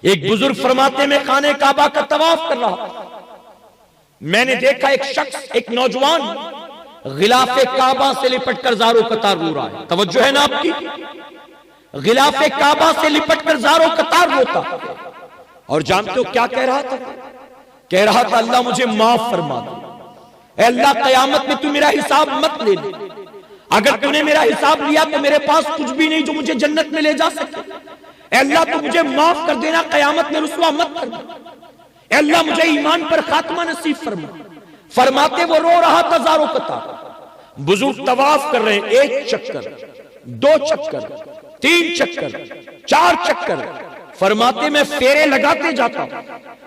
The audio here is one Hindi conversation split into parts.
एक बुजुर्ग फरमाते में खाने काबा का तवाफ कर रहा, मैंने देखा एक शख्स, एक नौजवान गिलाफे काबा से लिपट कर ज़ारो कतार रो रहा है। तवज्जो है ना आपकी? गिलाफे काबा से लिपट कर ज़ारो कतार रोता। और जानते हो क्या कह रहा था? कह रहा था, अल्लाह मुझे माफ फरमा दे, अल्लाह कयामत में तू मेरा हिसाब मत ले ले। अगर तूने मेरा हिसाब लिया तो मेरे पास कुछ भी नहीं जो मुझे जन्नत में ले जा सके। अल्लाह तू मुझे माफ कर देना, कयामत में रुसवा मत कर। अल्लाह मुझे ईमान पर खात्मा नसीब फरमा। फरमाते वो रो रहा था ज़ारो कतार। बुजुर्ग तवाफ कर रहे हैं, 1 चक्कर, 2 चक्कर, 3 चक्कर, 4 चक्कर। फरमाते मैं फेरे लगाते जाता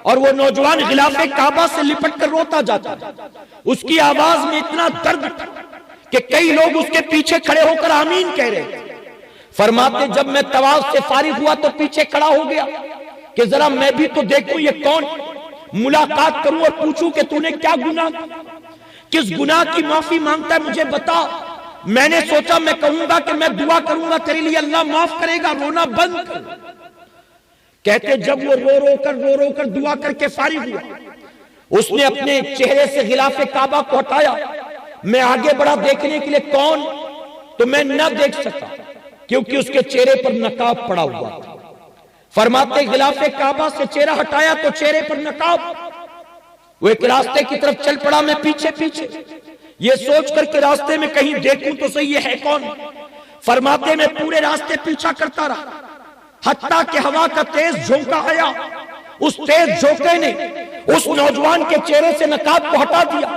और वो नौजवान गिलाफे काबा से लिपट कर रोता जाता। उसकी आवाज में इतना दर्द था कि कई लोग उसके पीछे खड़े होकर आमीन कह रहे थे। फरमाते जब मैं तवाफ से फारिग हुआ तो पीछे खड़ा हो गया कि जरा मैं भी तो देखूं ये कौन, मुलाकात करूं और पूछूं कि तूने क्या गुनाह, किस गुनाह की माफी मांगता है, मुझे बता। मैंने सोचा मैं कहूंगा कि मैं दुआ करूंगा तेरे लिए, अल्लाह माफ करेगा, रोना बंद कर। कहते जब वो रो रो कर दुआ करके फारिग हुआ, उसने अपने चेहरे से गिलाफे काबा को हटाया। मैं आगे बढ़ा देखने के लिए कौन, तो मैं न देख सका क्योंकि उसके चेहरे पर नकाब पड़ा हुआ था। फरमाते गिलाफे काबा से चेहरा हटाया तो चेहरे पर नकाब। वो एक रास्ते की तरफ चल पड़ा, मैं पीछे पीछे, ये सोच कर के रास्ते में कहीं देखूं तो सही ये है कौन। फरमाते मैं पूरे रास्ते पीछा करता रहा, हत्ता कि हवा का तेज झोंका आया। उस तेज झोंके ने उस नौजवान के चेहरे से नकाब को हटा दिया।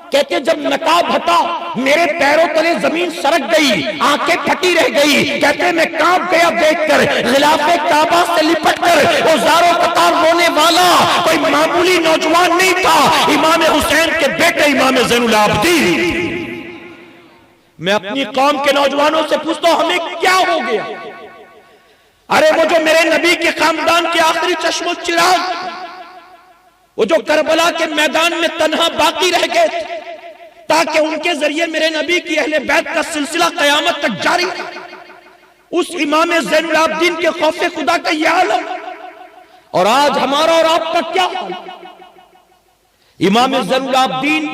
कहते जब नकाब हटा मेरे पैरों तले जमीन सरक गई, आंखें फटी रह गई। कहते मैं कांप गया देखकर गिलाफे काबा से लिपट कर वो ज़ारो कतार रोने वाला कोई मामूली नौजवान नहीं था, इमाम हुसैन के बेटे इमाम ज़ैनुल आबिदीन। मैं अपनी कौम के नौजवानों से पूछता हूं हमें क्या हो गया? अरे वो जो मेरे नबी के खानदान के आखिरी चश्मो चिराग, वो जो करबला के मैदान में तन्हा बाकी रह गए थे ताकि उनके जरिए मेरे नबी की अहले बैत का सिलसिला कयामत तक जारी रहे, उस इमाम ज़ैनुल आबिदीन के खौफे खुदा का यह आलम। और आज हमारा और आपका क्या हाल? इमाम ज़ैनुल आबिदीन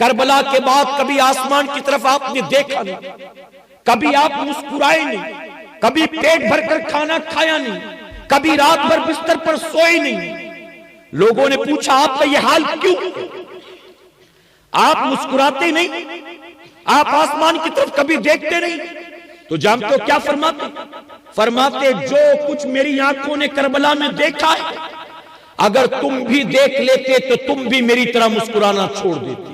करबला के बाद कभी आसमान की तरफ आपने देखा नहीं, कभी आप मुस्कुराए नहीं, कभी पेट भरकर खाना खाया नहीं, कभी रात भर बिस्तर पर सोए नहीं। लोगों ने पूछा आपका यह हाल क्यों? आप मुस्कुराते नहीं, आप आसमान की तरफ कभी देखते नहीं। तो जानते हो क्या फरमाते? फरमाते जो कुछ मेरी आंखों ने करबला में देखा है, अगर तुम भी देख लेते तो तुम भी मेरी तरह मुस्कुराना छोड़ देते।